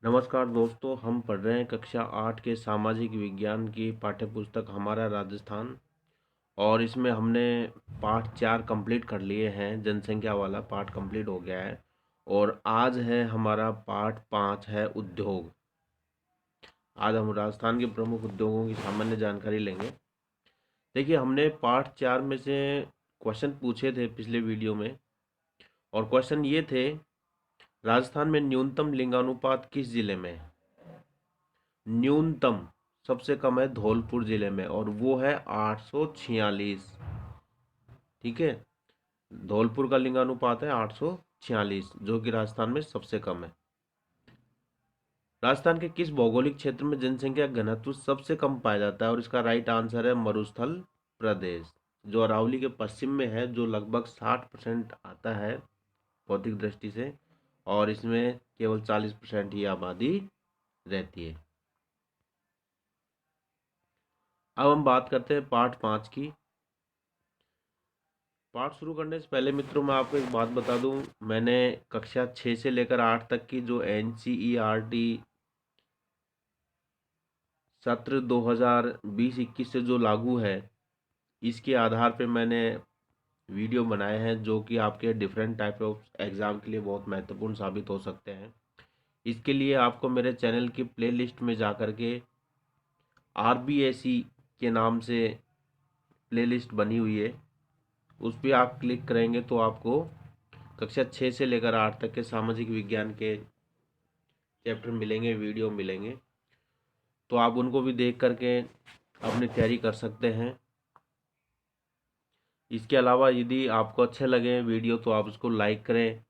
नमस्कार दोस्तों, हम पढ़ रहे हैं कक्षा 8 के सामाजिक विज्ञान की पाठ्यपुस्तक हमारा राजस्थान। और इसमें हमने पाठ 4 कंप्लीट कर लिए हैं। जनसंख्या वाला पाठ कंप्लीट हो गया है और आज है हमारा पाठ 5 है उद्योग। आज हम राजस्थान के प्रमुख उद्योगों की सामान्य जानकारी लेंगे। देखिए, हमने पाठ 4 में से क्वेश्चन पूछे थे पिछले वीडियो में। और क्वेश्चन ये थे, राजस्थान में न्यूनतम लिंगानुपात किस जिले में है? न्यूनतम सबसे कम है धौलपुर जिले में और वो है 846। ठीक है, धौलपुर का लिंगानुपात है 846, जो कि राजस्थान में सबसे कम है। राजस्थान के किस भौगोलिक क्षेत्र में जनसंख्या घनत्व सबसे कम पाया जाता है? और इसका राइट आंसर है मरुस्थल प्रदेश, जो अरावली के पश्चिम में है, जो लगभग 60% आता है भौतिक दृष्टि से, और इसमें केवल 40% ही आबादी रहती है। अब हम बात करते हैं पाठ 5 की। पाठ शुरू करने से पहले मित्रों, मैं आपको एक बात बता दूं। मैंने कक्षा 6 से लेकर 8 तक की जो NCERT सत्र 2020-21 से जो लागू है, इसके आधार पे मैंने वीडियो बनाए हैं, जो कि आपके डिफरेंट टाइप ऑफ एग्ज़ाम के लिए बहुत महत्वपूर्ण साबित हो सकते हैं। इसके लिए आपको मेरे चैनल की प्लेलिस्ट में जा कर के RBSE के नाम से प्लेलिस्ट बनी हुई है, उस पर आप क्लिक करेंगे तो आपको कक्षा 6 से लेकर 8 तक के सामाजिक विज्ञान के चैप्टर मिलेंगे, वीडियो मिलेंगे। तो आप उनको भी देख करके अपनी तैयारी कर सकते हैं। इसके अलावा यदि आपको अच्छे लगे वीडियो तो आप उसको लाइक करें,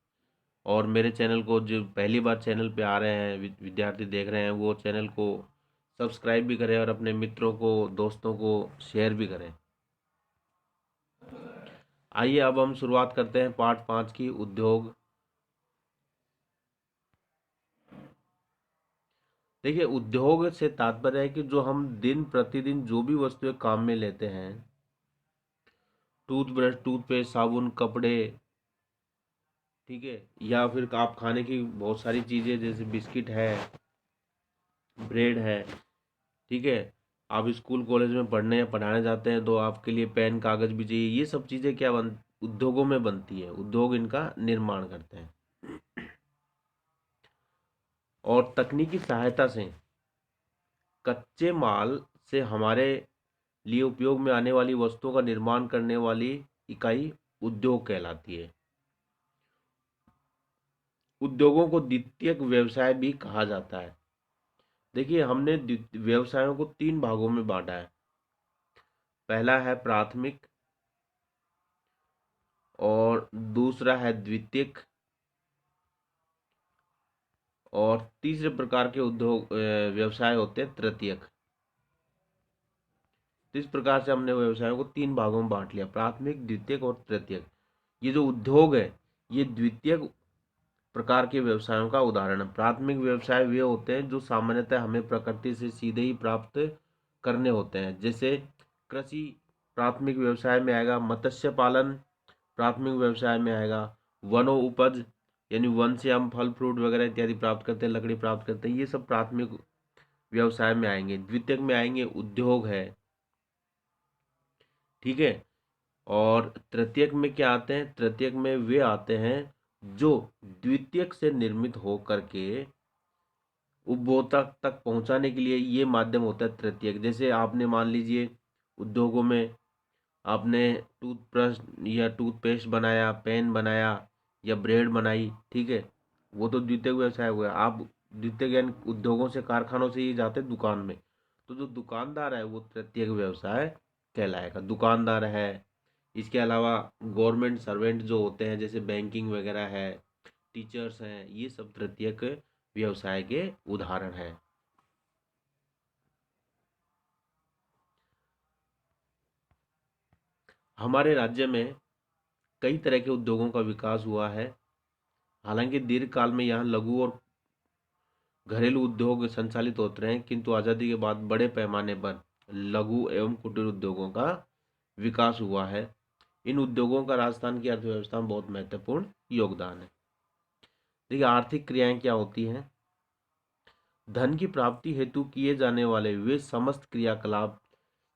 और मेरे चैनल को, जो पहली बार चैनल पे आ रहे हैं विद्यार्थी देख रहे हैं, वो चैनल को सब्सक्राइब भी करें और अपने मित्रों को, दोस्तों को शेयर भी करें। आइए अब हम शुरुआत करते हैं पाठ 5 की, उद्योग। देखिए, उद्योग से तात्पर्य है कि जो हम दिन प्रतिदिन जो भी वस्तुएं काम में लेते हैं, टूथब्रश, टूथपेस्ट, साबुन, कपड़े, ठीक है, या फिर आप खाने की बहुत सारी चीज़ें जैसे बिस्किट है, ब्रेड है, ठीक है। आप स्कूल कॉलेज में पढ़ने या पढ़ाने जाते हैं तो आपके लिए पेन, कागज़ भी चाहिए। ये सब चीज़ें क्या उद्योगों में बनती है। उद्योग इनका निर्माण करते हैं और तकनीकी सहायता से कच्चे माल से हमारे लिए उपयोग में आने वाली वस्तुओं का निर्माण करने वाली इकाई उद्योग कहलाती है। उद्योगों को द्वितीयक व्यवसाय भी कहा जाता है। देखिए, हमने व्यवसायों को 3 भागों में बांटा है। पहला है प्राथमिक, और दूसरा है द्वितीयक, और तीसरे प्रकार के उद्योग व्यवसाय होते हैं तृतीयक। तो इस प्रकार से हमने व्यवसायों को 3 भागों में बांट लिया, प्राथमिक, द्वितीयक और तृतीयक। ये जो उद्योग है, ये द्वितीयक प्रकार के व्यवसायों का उदाहरण है। प्राथमिक व्यवसाय वे होते हैं जो सामान्यतः हमें प्रकृति से सीधे ही प्राप्त करने होते हैं। जैसे कृषि प्राथमिक व्यवसाय में आएगा, मत्स्य पालन प्राथमिक व्यवसाय में आएगा, वनो उपज यानी वन से हम फल फ्रूट वगैरह इत्यादि प्राप्त करते हैं, लकड़ी प्राप्त करते हैं, ये सब प्राथमिक व्यवसाय में आएंगे। द्वितीयक में आएंगे उद्योग है, ठीक है। और तृतीयक में क्या आते हैं? तृतीयक में वे आते हैं जो द्वितीयक से निर्मित हो करके उपभोक्ता तक पहुंचाने के लिए ये माध्यम होता है तृतीयक। जैसे आपने मान लीजिए उद्योगों में आपने टूथब्रश या टूथपेस्ट बनाया, पेन बनाया या ब्रेड बनाई, ठीक है, वो तो द्वितीयक व्यवसाय हुआ। आप द्वितीयक यानी उद्योगों से, कारखानों से ये जाते हैं दुकान में, तो जो दुकानदार है वो तृतीयक व्यवसाय कहलाएगा, दुकानदार है। इसके अलावा गवर्नमेंट सर्वेंट जो होते हैं, जैसे बैंकिंग वगैरह है, टीचर्स हैं, ये सब तृतीयक व्यवसाय के उदाहरण हैं। हमारे राज्य में कई तरह के उद्योगों का विकास हुआ है। हालांकि दीर्घकाल में यहाँ लघु और घरेलू उद्योग संचालित होते रहे, किंतु आज़ादी के बाद बड़े पैमाने पर लघु एवं कुटीर उद्योगों का विकास हुआ है। इन उद्योगों का राजस्थान की अर्थव्यवस्था में बहुत महत्वपूर्ण योगदान है। देखिए, आर्थिक क्रियाएं क्या होती हैं? धन की प्राप्ति हेतु किए जाने वाले वे समस्त क्रियाकलाप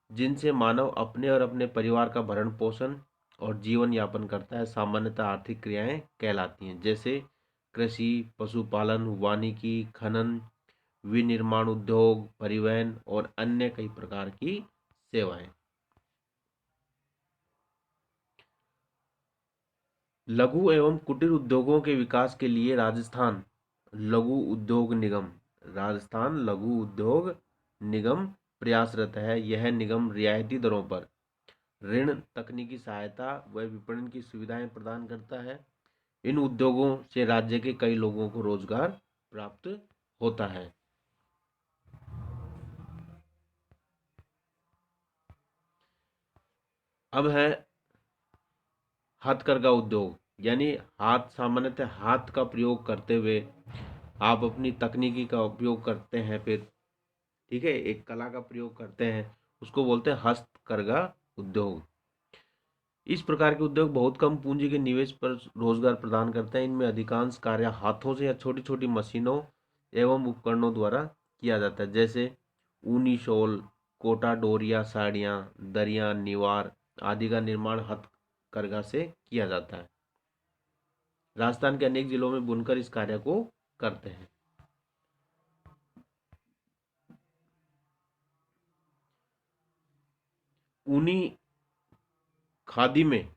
जिनसे मानव अपने और अपने परिवार का भरण पोषण और जीवन यापन करता है, सामान्यतः आर्थिक क्रियाएं कहलाती हैं, जैसे कृषि, पशुपालन, वानिकी, खनन, विनिर्माण उद्योग, परिवहन और अन्य कई प्रकार की सेवाएं। लघु एवं कुटीर उद्योगों के विकास के लिए लघु उद्योग निगम राजस्थान लघु उद्योग निगम प्रयासरत है। यह निगम रियायती दरों पर ऋण, तकनीकी सहायता व विपणन की सुविधाएं प्रदान करता है। इन उद्योगों से राज्य के कई लोगों को रोजगार प्राप्त होता है। अब है हथकरघा उद्योग, यानी सामान्यतः हाथ का प्रयोग करते हुए आप अपनी तकनीकी का उपयोग करते हैं, फिर ठीक है, एक कला का प्रयोग करते हैं, उसको बोलते हैं हस्तकरघा उद्योग। इस प्रकार के उद्योग बहुत कम पूंजी के निवेश पर रोजगार प्रदान करते हैं। इनमें अधिकांश कार्य हाथों से या छोटी छोटी मशीनों एवं उपकरणों द्वारा किया जाता है, जैसे ऊनी शॉल, कोटा डोरिया, साड़ियाँ, दरियाँ, निवार आदि का निर्माण हथकरघा से किया जाता है। राजस्थान के अनेक जिलों में बुनकर इस कार्य को करते हैं। ऊनी खादी में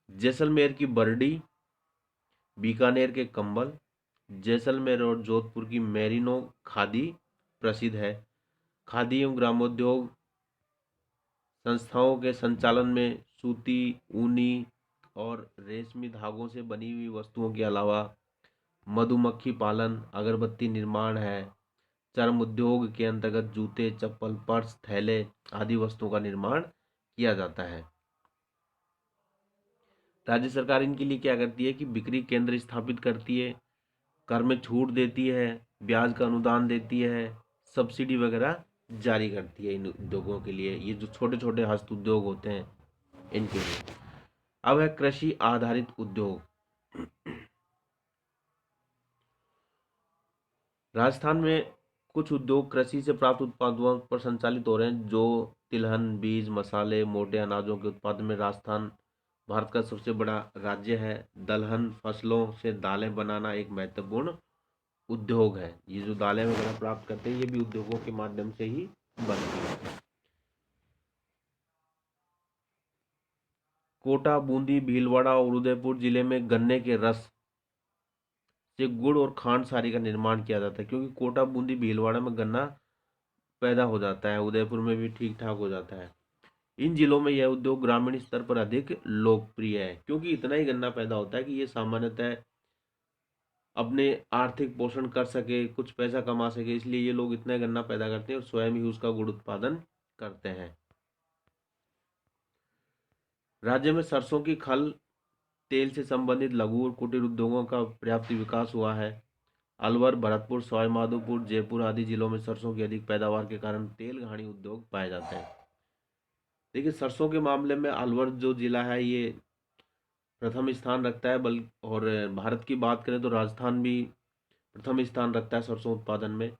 जैसलमेर की बरडी, बीकानेर के कंबल, जैसलमेर और जोधपुर की मेरिनो खादी प्रसिद्ध है। खादी एवं ग्रामोद्योग संस्थाओं के संचालन में सूती, ऊनी और रेशमी धागों से बनी हुई वस्तुओं के अलावा मधुमक्खी पालन, अगरबत्ती निर्माण है। चर्म उद्योग के अंतर्गत जूते, चप्पल, पर्स, थैले आदि वस्तुओं का निर्माण किया जाता है। राज्य सरकार इनके लिए क्या करती है कि बिक्री केंद्र स्थापित करती है, कर में छूट देती है, ब्याज का अनुदान देती है, सब्सिडी वगैरह जारी करती है इन उद्योगों के लिए, ये जो छोटे छोटे हस्त उद्योग होते हैं इनके लिए। अब है कृषि आधारित उद्योग। राजस्थान में कुछ उद्योग कृषि से प्राप्त उत्पादों पर संचालित हो रहे हैं, जो तिलहन, बीज, मसाले, मोटे अनाजों के उत्पादन में राजस्थान भारत का सबसे बड़ा राज्य है। दलहन फसलों से दालें बनाना एक महत्वपूर्ण उद्योग है। ये जो दालें वगैरह प्राप्त करते हैं, ये भी उद्योगों के माध्यम से ही बनती है। कोटा, बूंदी, भीलवाड़ा और उदयपुर जिले में गन्ने के रस से गुड़ और खांड सारी का निर्माण किया जाता है, क्योंकि कोटा, बूंदी, भीलवाड़ा में गन्ना पैदा हो जाता है, उदयपुर में भी ठीक ठाक हो जाता है। इन जिलों में यह उद्योग ग्रामीण स्तर पर अधिक लोकप्रिय है, क्योंकि इतना ही गन्ना पैदा होता है कि ये सामान्यतः अपने आर्थिक पोषण कर सके, कुछ पैसा कमा सके, इसलिए ये लोग इतना गन्ना पैदा करते हैं और स्वयं ही उसका गुड़ उत्पादन करते हैं। राज्य में सरसों की खल तेल से संबंधित लघु और कुटीर उद्योगों का पर्याप्त विकास हुआ है। अलवर, भरतपुर, सवाईमाधोपुर, जयपुर आदि जिलों में सरसों की अधिक पैदावार के कारण तेल घानी उद्योग पाए जाते हैं। देखिए, सरसों के मामले में अलवर जो जिला है ये प्रथम स्थान रखता है, और भारत की बात करें तो राजस्थान भी प्रथम स्थान रखता है सरसों उत्पादन में।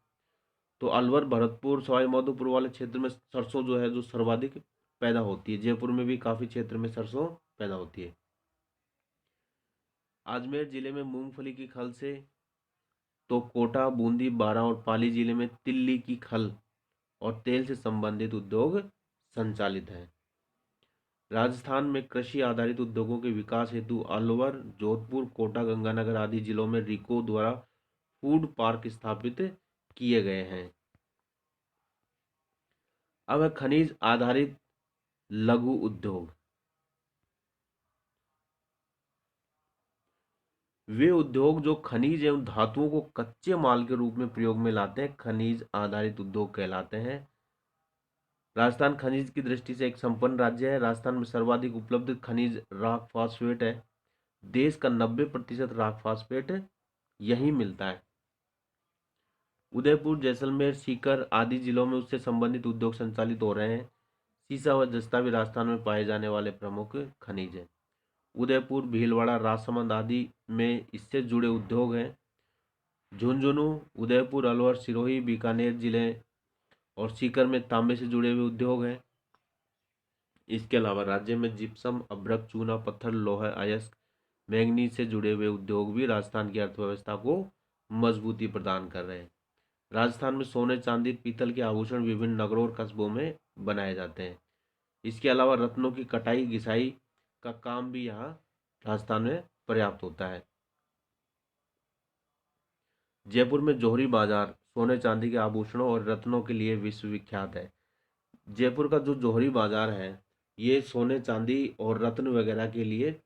तो अलवर, भरतपुर, सवाईमाधोपुर वाले क्षेत्र में सरसों जो है जो सर्वाधिक पैदा होती है। जयपुर में भी काफ़ी क्षेत्र में सरसों पैदा होती है। अजमेर जिले में मूंगफली की खल से, तो कोटा, बूंदी, बारां और पाली जिले में तिल्ली की खल और तेल से संबंधित उद्योग संचालित हैं। राजस्थान में कृषि आधारित उद्योगों के विकास हेतु अलवर, जोधपुर, कोटा, गंगानगर आदि जिलों में रिको द्वारा फूड पार्क स्थापित किए गए हैं। अब है खनिज आधारित लघु उद्योग। वे उद्योग जो खनिज एवं धातुओं को कच्चे माल के रूप में प्रयोग में लाते हैं, खनिज आधारित उद्योग कहलाते हैं। राजस्थान खनिज की दृष्टि से एक संपन्न राज्य है। राजस्थान में सर्वाधिक उपलब्ध खनिज राख फास्फेट है। देश का 90% राख फास्फेट यहीं मिलता है। उदयपुर, जैसलमेर, सीकर आदि जिलों में उससे संबंधित उद्योग संचालित हो रहे हैं। सीसा व जस्ता भी राजस्थान में पाए जाने वाले प्रमुख खनिज हैं। उदयपुर, भीलवाड़ा, राजसमंद आदि में इससे जुड़े उद्योग हैं। झुंझुनू, उदयपुर, अलवर, सिरोही, बीकानेर जिले और सीकर में तांबे से जुड़े हुए उद्योग हैं। इसके अलावा राज्य में जिप्सम, अभ्रक, चूना पत्थर, लोहा, अयस्क, मैंगनीज से जुड़े हुए उद्योग भी राजस्थान की अर्थव्यवस्था को मजबूती प्रदान कर रहे हैं। राजस्थान में सोने, चांदी, पीतल के आभूषण विभिन्न नगरों और कस्बों में बनाए जाते हैं। इसके अलावा रत्नों की कटाई, घिसाई का काम भी यहाँ राजस्थान में पर्याप्त होता है। जयपुर में जौहरी बाजार सोने चांदी के आभूषणों और रत्नों के लिए विश्वविख्यात है। जयपुर का जो जौहरी बाजार है, ये सोने चांदी और रत्न वगैरह के लिए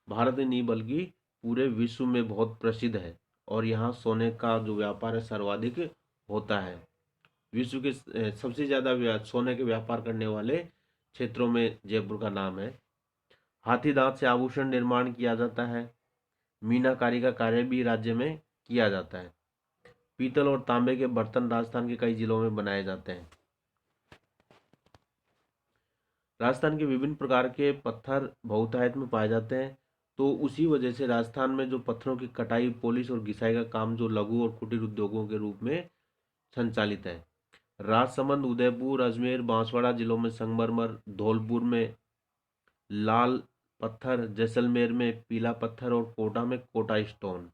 भारत में नहीं बल्कि पूरे विश्व में बहुत प्रसिद्ध है। और यहाँ सोने का जो व्यापार है सर्वाधिक होता है। विश्व के सबसे ज़्यादा सोने के व्यापार करने वाले क्षेत्रों में जयपुर का नाम है। हाथी दांत से आभूषण निर्माण किया जाता है। मीनाकारी का कार्य भी राज्य में किया जाता है। पीतल और तांबे के बर्तन राजस्थान के कई जिलों में बनाए जाते हैं। राजस्थान के विभिन्न प्रकार के पत्थर बहुतायत में पाए जाते हैं, तो उसी वजह से राजस्थान में जो पत्थरों की कटाई, पॉलिश और घिसाई का काम जो लघु और कुटीर उद्योगों के रूप में संचालित है। राजसमंद, उदयपुर, अजमेर, बांसवाड़ा जिलों में संगमरमर, धौलपुर में लाल पत्थर, जैसलमेर में पीला पत्थर और कोटा में कोटा स्टोन,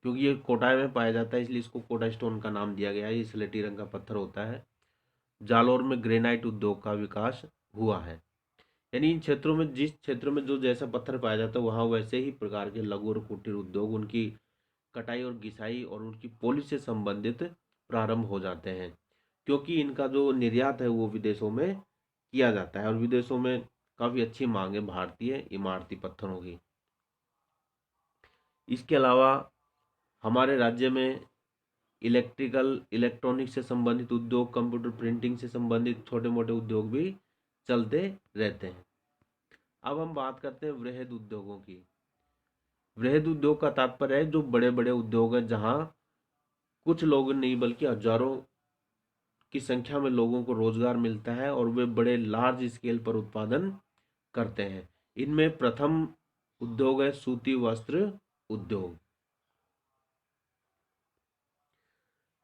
क्योंकि ये कोटा में पाया जाता है इसलिए इसको कोटा स्टोन का नाम दिया गया है। ये स्लेटी रंग का पत्थर होता है। जालौर में ग्रेनाइट उद्योग का विकास हुआ है। यानी इन क्षेत्रों में, जिस क्षेत्र में जो जैसा पत्थर पाया जाता है वहाँ वैसे ही प्रकार के लघु और कुटीर उद्योग, उनकी कटाई और घिसाई और उनकी पॉलिश से संबंधित प्रारंभ हो जाते हैं, क्योंकि इनका जो निर्यात है वो विदेशों में किया जाता है और विदेशों में काफ़ी अच्छी मांग है भारतीय इमारती पत्थरों की। इसके अलावा हमारे राज्य में इलेक्ट्रॉनिक से संबंधित उद्योग, कंप्यूटर प्रिंटिंग से संबंधित छोटे मोटे उद्योग भी चलते रहते हैं। अब हम बात करते हैं वृहद उद्योगों की। वृहद उद्योग का तात्पर्य है जो बड़े बड़े उद्योग हैं, जहां कुछ लोग नहीं बल्कि हजारों की संख्या में लोगों को रोजगार मिलता है और वे बड़े लार्ज स्केल पर उत्पादन करते हैं। इनमें प्रथम उद्योग है सूती वस्त्र उद्योग।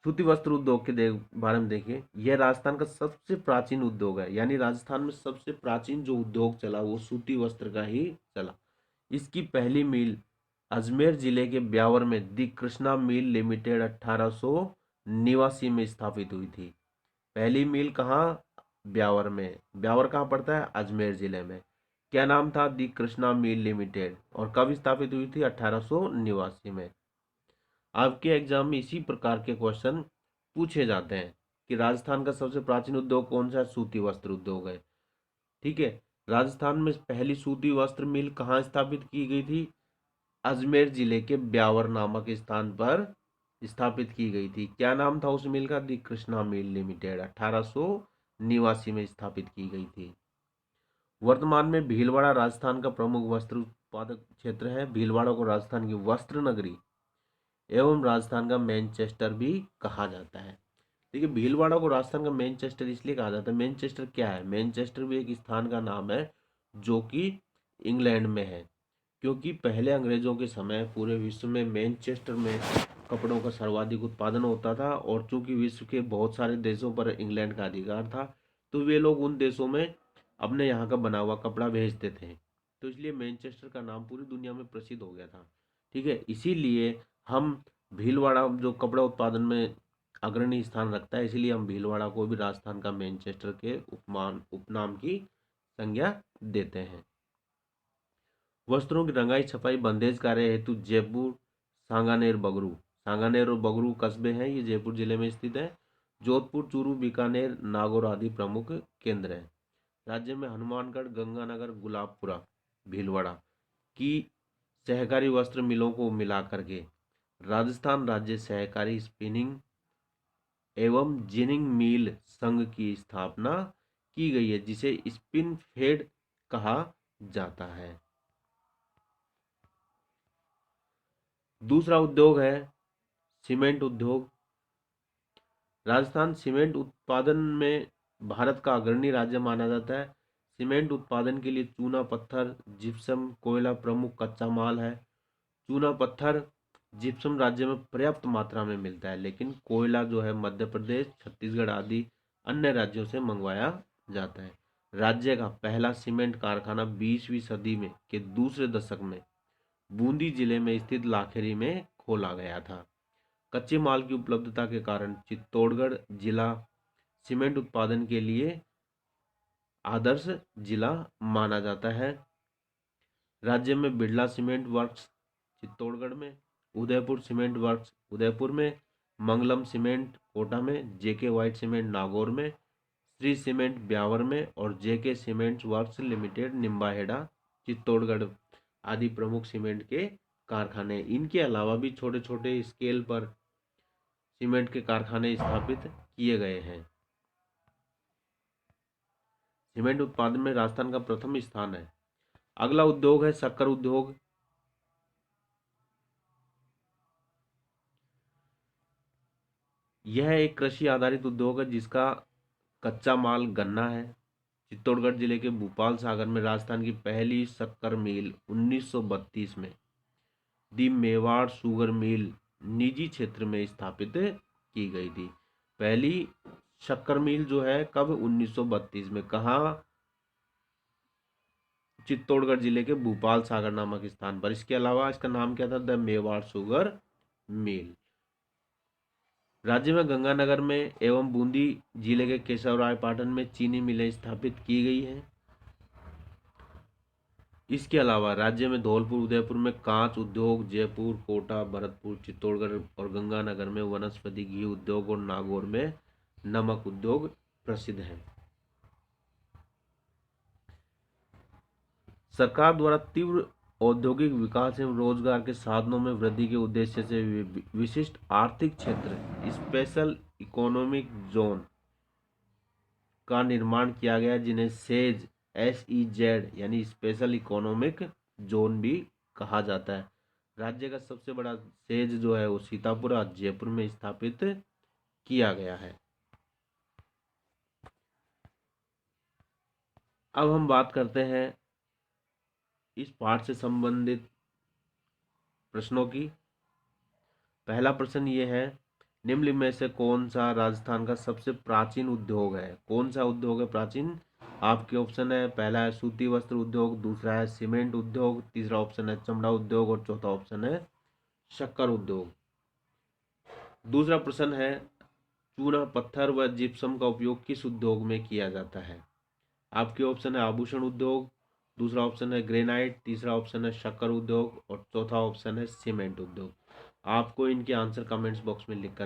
सूती वस्त्र उद्योग के बारे में देखिए, यह राजस्थान का सबसे प्राचीन उद्योग है। यानी राजस्थान में सबसे प्राचीन जो उद्योग चला वो सूती वस्त्र का ही चला। इसकी पहली मिल अजमेर जिले के ब्यावर में दी कृष्णा मिल लिमिटेड 1889 में स्थापित हुई थी। पहली मिल कहाँ? ब्यावर में। ब्यावर कहाँ पड़ता है? अजमेर जिले में। क्या नाम था? दी कृष्णा मिल लिमिटेड। और कब स्थापित हुई थी? 1889 में। आपके एग्जाम में इसी प्रकार के क्वेश्चन पूछे जाते हैं कि राजस्थान का सबसे प्राचीन उद्योग कौन सा है? सूती वस्त्र उद्योग है। ठीक है। राजस्थान में पहली सूती वस्त्र मिल कहाँ स्थापित की गई थी? अजमेर जिले के ब्यावर नामक स्थान पर स्थापित की गई थी। क्या नाम था उस मिल का? दी कृष्णा मिल लिमिटेड। 1889 में स्थापित की गई थी। वर्तमान में भीलवाड़ा राजस्थान का प्रमुख वस्त्र उत्पादक क्षेत्र है। भीलवाड़ा को राजस्थान की वस्त्र नगरी एवं राजस्थान का मैनचेस्टर भी कहा जाता है। देखिए, भीलवाड़ा को राजस्थान का मैनचेस्टर इसलिए कहा जाता है। मैनचेस्टर क्या है? मैनचेस्टर भी एक स्थान का नाम है जो कि इंग्लैंड में है, क्योंकि पहले अंग्रेजों के समय पूरे विश्व में मैनचेस्टर में कपड़ों का सर्वाधिक उत्पादन होता था। और चूंकि विश्व के बहुत सारे देशों पर इंग्लैंड का अधिकार था, तो वे लोग उन देशों में अपने यहाँ का बना हुआ कपड़ा भेजते थे, तो इसलिए मैनचेस्टर का नाम पूरी दुनिया में प्रसिद्ध हो गया था। ठीक है, इसीलिए हम भीलवाड़ा जो कपड़ा उत्पादन में अग्रणी स्थान रखता है, इसीलिए हम भीलवाड़ा को भी राजस्थान का मैनचेस्टर के उपनाम की संज्ञा देते हैं। वस्त्रों की रंगाई, छपाई, बंदेज कार्य हेतु जयपुर, सांगानेर, बगरू। सांगानेर और बगरू कस्बे हैं, ये जयपुर जिले में स्थित है। जोधपुर, चूरू, बीकानेर, नागौर आदि प्रमुख केंद्र हैं। राज्य में हनुमानगढ़, गंगानगर, गुलाबपुरा, भीलवाड़ा की सहकारी वस्त्र मिलों को मिलाकर के राजस्थान राज्य सहकारी स्पिनिंग एवं जिनिंग मिल संघ की स्थापना की गई है, जिसे स्पिन फेड कहा जाता है। दूसरा उद्योग है सीमेंट उद्योग। राजस्थान सीमेंट उत्पादन में भारत का अग्रणी राज्य माना जाता है। सीमेंट उत्पादन के लिए चूना पत्थर, जिप्सम, कोयला प्रमुख कच्चा माल है। चूना पत्थर जिप्सम राज्य में पर्याप्त मात्रा में मिलता है, लेकिन कोयला जो है मध्य प्रदेश, छत्तीसगढ़ आदि अन्य राज्यों से मंगवाया जाता है। राज्य का पहला सीमेंट कारखाना 20वीं सदी में के दूसरे दशक में बूंदी जिले में स्थित लाखेरी में खोला गया था। कच्चे माल की उपलब्धता के कारण चित्तौड़गढ़ जिला सीमेंट उत्पादन के लिए आदर्श जिला माना जाता है। राज्य में बिरला सीमेंट वर्क्स चित्तौड़गढ़ में, उदयपुर सीमेंट वर्क्स उदयपुर में, मंगलम सीमेंट कोटा में, जेके व्हाइट सीमेंट नागौर में, श्री सीमेंट ब्यावर में और JK cement works limited Nimbahera Chittorgarh आदि प्रमुख सीमेंट के कारखाने। इनके अलावा भी छोटे छोटे स्केल पर सीमेंट के कारखाने स्थापित किए गए हैं। सीमेंट उत्पादन में राजस्थान का प्रथम स्थान है। अगला उद्योग है शक्कर उद्योग। यह एक कृषि आधारित उद्योग है जिसका कच्चा माल गन्ना है। चित्तौड़गढ़ जिले के भूपाल सागर में राजस्थान की पहली शक्कर मिल 1932 में दी मेवाड़ शुगर मिल निजी क्षेत्र में स्थापित की गई थी। पहली शक्कर मिल जो है कब 1932 में, कहाँ? चित्तौड़गढ़ जिले के भूपाल सागर नामक स्थान पर। इसके अलावा इसका नाम क्या था? The Mewar sugar mill. राज्य में गंगानगर में एवं बूंदी जिले के केशवरायपाटन में चीनी मिलें स्थापित की गई हैं। इसके अलावा राज्य में धौलपुर, उदयपुर में कांच उद्योग, जयपुर, कोटा, भरतपुर, चित्तौड़गढ़ और गंगानगर में वनस्पति घी उद्योग और नागौर में नमक उद्योग प्रसिद्ध है। सरकार द्वारा तीव्र औद्योगिक विकास एवं रोजगार के साधनों में वृद्धि के उद्देश्य से विशिष्ट आर्थिक क्षेत्र स्पेशल इकोनॉमिक जोन का निर्माण किया गया, जिन्हें सेज SEZ यानी स्पेशल इकोनॉमिक जोन भी कहा जाता है। राज्य का सबसे बड़ा सेज जो है वो सीतापुर और जयपुर में स्थापित किया गया है। अब हम बात करते हैं इस पाठ से संबंधित प्रश्नों की। पहला प्रश्न ये है, निम्न में से कौन सा राजस्थान का सबसे प्राचीन उद्योग है? कौन सा उद्योग है प्राचीन? आपके ऑप्शन है, पहला है सूती वस्त्र उद्योग, दूसरा है सीमेंट उद्योग, तीसरा ऑप्शन है चमड़ा उद्योग और चौथा ऑप्शन है शक्कर उद्योग। दूसरा प्रश्न है, चूना पत्थर व जिप्सम का उपयोग किस उद्योग में किया जाता है? आपके ऑप्शन है आभूषण उद्योग, दूसरा ऑप्शन है ग्रेनाइट, तीसरा ऑप्शन है शक्कर उद्योग और चौथा ऑप्शन है सीमेंट उद्योग। आपको इनके आंसर कमेंट्स बॉक्स में लिखकर